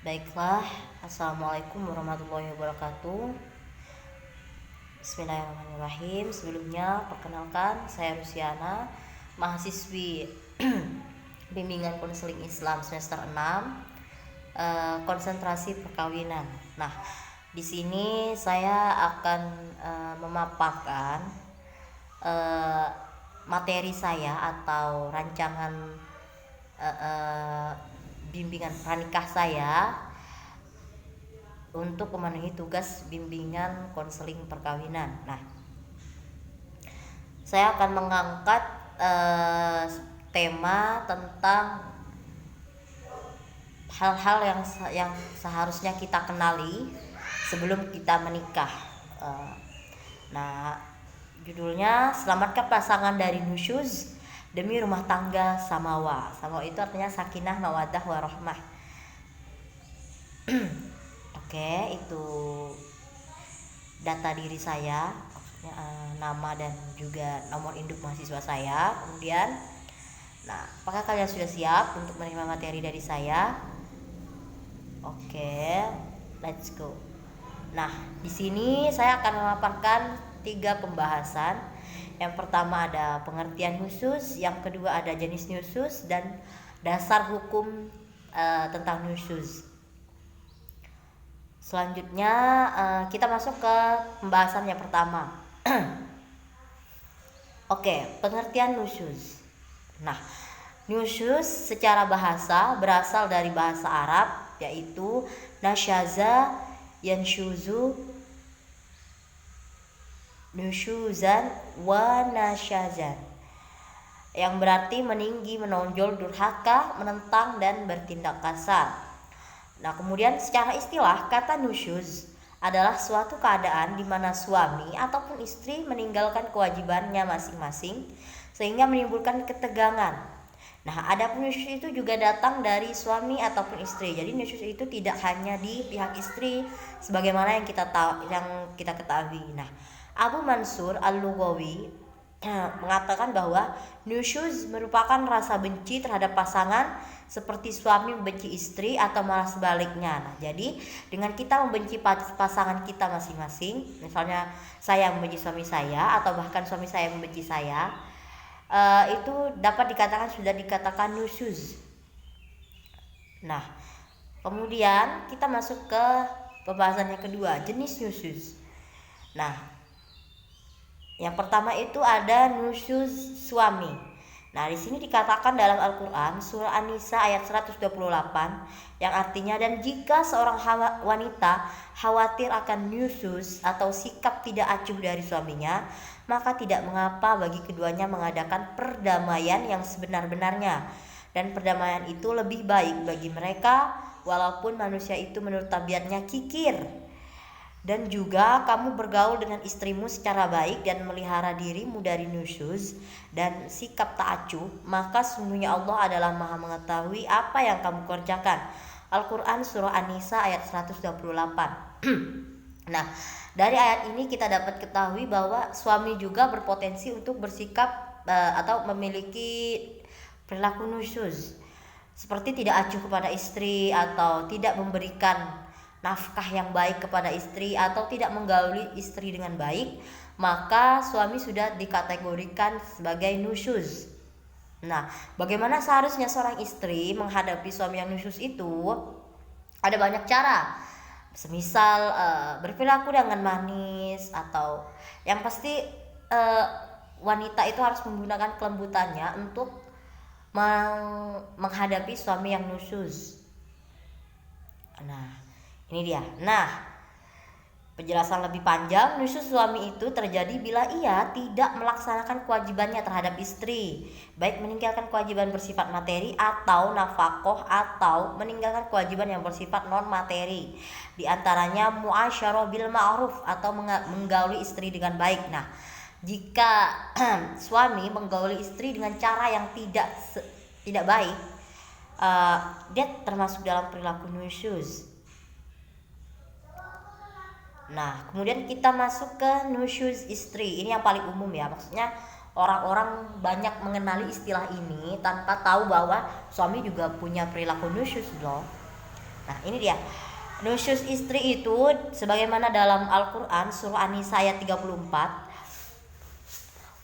Baiklah, Assalamualaikum warahmatullahi wabarakatuh. Bismillahirrahmanirrahim. Sebelumnya, perkenalkan, saya Rusiana, mahasiswi bimbingan konseling Islam semester 6, konsentrasi perkawinan. Nah, di sini saya akan memaparkan materi saya atau rancangan bimbingan pranikah saya untuk memenuhi tugas bimbingan konseling perkawinan. Nah, saya akan mengangkat tema tentang hal-hal yang seharusnya kita kenali sebelum kita menikah. Nah, judulnya Selamatkan Pasangan dari Nusyuz demi rumah tangga samawa. Samawa itu artinya sakinah, mawaddah, warahmah. Oke, itu data diri saya, maksudnya nama dan juga nomor induk mahasiswa saya. Kemudian, nah, apakah kalian sudah siap untuk menerima materi dari saya? Oke, let's go. Nah, di sini saya akan memaparkan 3 pembahasan. Yang pertama ada pengertian khusus, yang kedua ada jenis nusyuz, dan dasar hukum tentang nusyuz. Selanjutnya kita masuk ke pembahasan yang pertama. Oke, pengertian nusyuz. Nah, nusyuz secara bahasa berasal dari bahasa Arab, yaitu nasyaza, yanshuzu, nusyuzan, wa nasyazan, yang berarti meninggi, menonjol, durhaka, menentang, dan bertindak kasar. Nah, kemudian secara istilah, kata nusyuz adalah suatu keadaan di mana suami ataupun istri meninggalkan kewajibannya masing-masing sehingga menimbulkan ketegangan. Nah, adapun nusyuz itu juga datang dari suami ataupun istri. Jadi nusyuz itu tidak hanya di pihak istri sebagaimana yang kita ketahui. Nah, Abu Mansur Al-Lughawi mengatakan bahwa nusyuz merupakan rasa benci terhadap pasangan seperti suami membenci istri atau malah sebaliknya. Nah, jadi dengan kita membenci pasangan kita masing-masing, misalnya saya membenci suami saya atau bahkan suami saya membenci saya, itu dapat dikatakan nusyuz. Nah, kemudian kita masuk ke pembahasan yang kedua, jenis nusyuz. Nah, yang pertama itu ada nusyuz suami. Nah, di sini dikatakan dalam Al-Qur'an surah An-Nisa ayat 128 yang artinya, dan jika seorang wanita khawatir akan nusyuz atau sikap tidak acuh dari suaminya, maka tidak mengapa bagi keduanya mengadakan perdamaian yang sebenar-benarnya. Dan perdamaian itu lebih baik bagi mereka walaupun manusia itu menurut tabiatnya kikir. Dan juga kamu bergaul dengan istrimu secara baik dan melihara dirimu dari nusyuz dan sikap tak acuh, maka sungguhnya Allah adalah Maha mengetahui apa yang kamu kerjakan. Al-Quran surah An-Nisa ayat 128. Nah, dari ayat ini kita dapat ketahui bahwa suami juga berpotensi untuk bersikap atau memiliki perilaku nusyuz, seperti tidak acuh kepada istri atau tidak memberikan nafkah yang baik kepada istri atau tidak menggauli istri dengan baik, maka suami sudah dikategorikan sebagai nusyuz. Nah, bagaimana seharusnya seorang istri menghadapi suami yang nusyuz itu? Ada banyak cara. Semisal berperilaku dengan manis, atau yang pasti wanita itu harus menggunakan kelembutannya untuk menghadapi suami yang nusyuz. Nah, ini dia. Nah, penjelasan lebih panjang, nusyuz suami itu terjadi bila ia tidak melaksanakan kewajibannya terhadap istri, baik meninggalkan kewajiban bersifat materi atau nafkah atau meninggalkan kewajiban yang bersifat non materi. Di antaranya muasyarah bil ma'ruf atau menggauli istri dengan baik. Nah, jika suami menggauli istri dengan cara yang tidak baik, dia termasuk dalam perilaku nusyuz. Nah, kemudian kita masuk ke nusyuz istri. Ini yang paling umum ya, maksudnya orang-orang banyak mengenali istilah ini tanpa tahu bahwa suami juga punya perilaku nusyuz loh. Nah, ini dia. Nusyuz istri itu sebagaimana dalam Al-Qur'an surah An-Nisa ayat 34.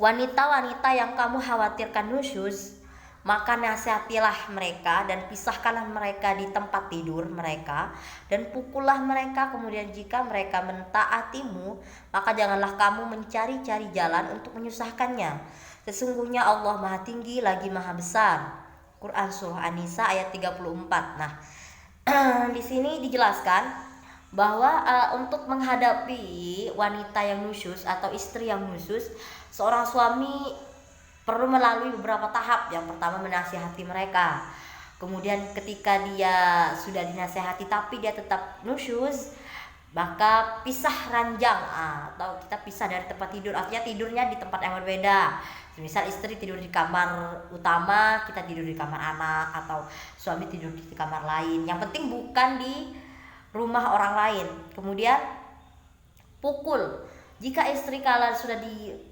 Wanita-wanita yang kamu khawatirkan nusyuz, maka nasihatilah mereka dan pisahkanlah mereka di tempat tidur mereka dan pukullah mereka. Kemudian jika mereka mentaatimu, maka janganlah kamu mencari-cari jalan untuk menyusahkannya. Sesungguhnya Allah Maha Tinggi lagi Maha Besar. Quran surah An-Nisa ayat 34. Nah, di sini dijelaskan bahwa untuk menghadapi wanita yang nusyuz atau istri yang nusyuz, seorang suami perlu melalui beberapa tahap. Yang pertama menasihati mereka. Kemudian ketika dia sudah dinasihati tapi dia tetap nusyuz, maka pisah ranjang atau kita pisah dari tempat tidur. Artinya tidurnya di tempat yang berbeda. Misal istri tidur di kamar utama, kita tidur di kamar anak, atau suami tidur di kamar lain. Yang penting bukan di rumah orang lain. Kemudian pukul. Jika istri kalian sudah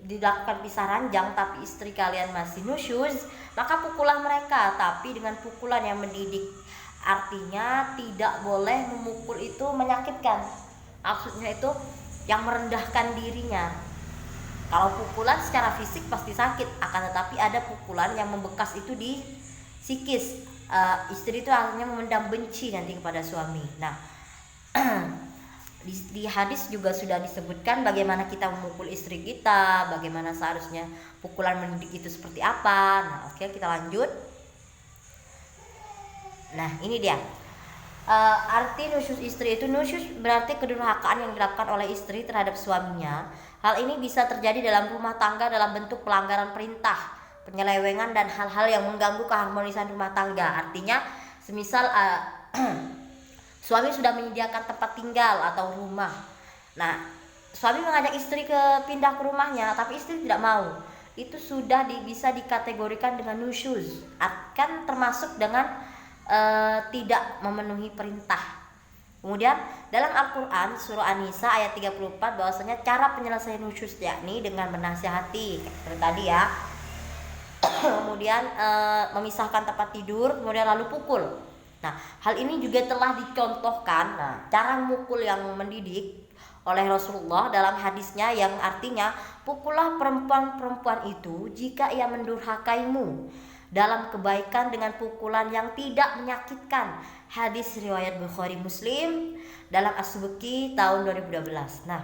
dilakukan pisah ranjang tapi istri kalian masih nusyuz, maka pukullah mereka, tapi dengan pukulan yang mendidik. Artinya tidak boleh memukul itu menyakitkan. Maksudnya itu yang merendahkan dirinya. Kalau pukulan secara fisik pasti sakit, akan tetapi ada pukulan yang membekas itu di psikis. Istri itu akhirnya memendam benci nanti kepada suami. Nah, di hadis juga sudah disebutkan bagaimana kita memukul istri kita, bagaimana seharusnya pukulan mendidik itu seperti apa. Nah, oke, kita lanjut. Nah, ini dia. Arti nusyuz istri itu, nusyuz berarti kedurhakaan yang dilakukan oleh istri terhadap suaminya. Hal ini bisa terjadi dalam rumah tangga dalam bentuk pelanggaran perintah, penyelewengan, dan hal-hal yang mengganggu keharmonisan rumah tangga. Artinya semisal suami sudah menyediakan tempat tinggal atau rumah. Nah, suami mengajak istri pindah ke rumahnya tapi istri tidak mau. Itu sudah bisa dikategorikan dengan nusyuz. Akan termasuk dengan tidak memenuhi perintah. Kemudian dalam Al-Quran surah An-Nisa ayat 34 bahwasanya cara penyelesaian nusyuz yakni dengan menasihati seperti tadi ya. Kemudian memisahkan tempat tidur, kemudian lalu pukul. Nah, hal ini juga telah dicontohkan. Nah, cara memukul yang mendidik oleh Rasulullah dalam hadisnya yang artinya pukullah perempuan-perempuan itu jika ia mendurhakaimu dalam kebaikan dengan pukulan yang tidak menyakitkan. Hadis riwayat Bukhari Muslim dalam As-Subki tahun 2012. Nah,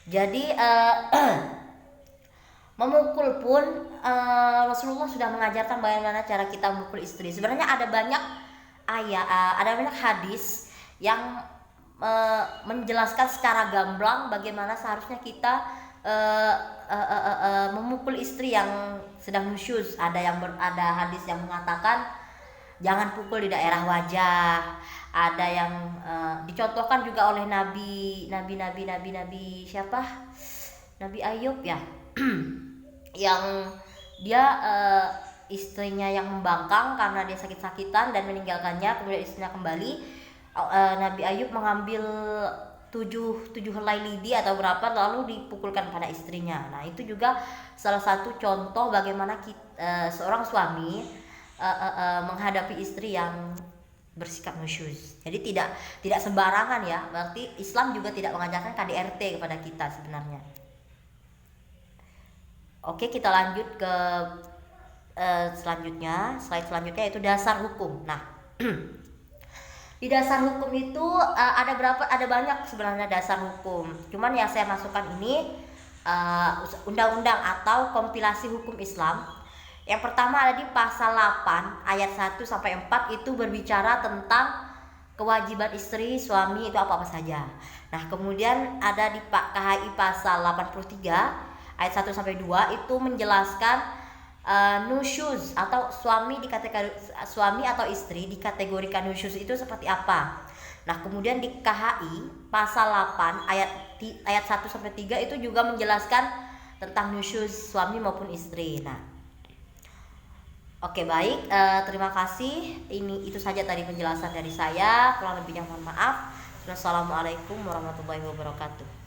jadi memukul pun Rasulullah sudah mengajarkan bagaimana cara kita memukul istri. Sebenarnya ada banyak ada banyak hadis yang menjelaskan secara gamblang bagaimana seharusnya kita memukul istri yang sedang nusyuz. Ada hadis yang mengatakan jangan pukul di daerah wajah. Ada yang dicontohkan juga oleh nabi siapa? Nabi Ayub ya. Yang dia istrinya yang membangkang karena dia sakit-sakitan dan meninggalkannya, kemudian istrinya kembali. Nabi Ayub mengambil 7 helai lidi atau berapa lalu dipukulkan pada istrinya. Nah, itu juga salah satu contoh bagaimana seorang suami menghadapi istri yang bersikap nusyuz. Jadi tidak sembarangan ya. Berarti Islam juga tidak mengajarkan KDRT kepada kita sebenarnya. Oke, kita lanjut ke slide selanjutnya yaitu dasar hukum. Nah, di dasar hukum itu ada banyak sebenarnya dasar hukum. Cuman yang saya masukkan ini undang-undang atau kompilasi hukum Islam. Yang pertama ada di pasal 8 ayat 1 sampai 4 itu berbicara tentang kewajiban istri suami itu apa saja. Nah, kemudian ada di KHI pasal 83 ayat 1 sampai 2 itu menjelaskan nusyuz atau suami atau istri dikategorikan nusyuz itu seperti apa. Nah, kemudian di KHI pasal 8 ayat 1 sampai 3 itu juga menjelaskan tentang nusyuz suami maupun istri. Nah, oke, baik, terima kasih. Itu saja tadi penjelasan dari saya. Kurang lebihnya mohon maaf. Wassalamualaikum warahmatullahi wabarakatuh.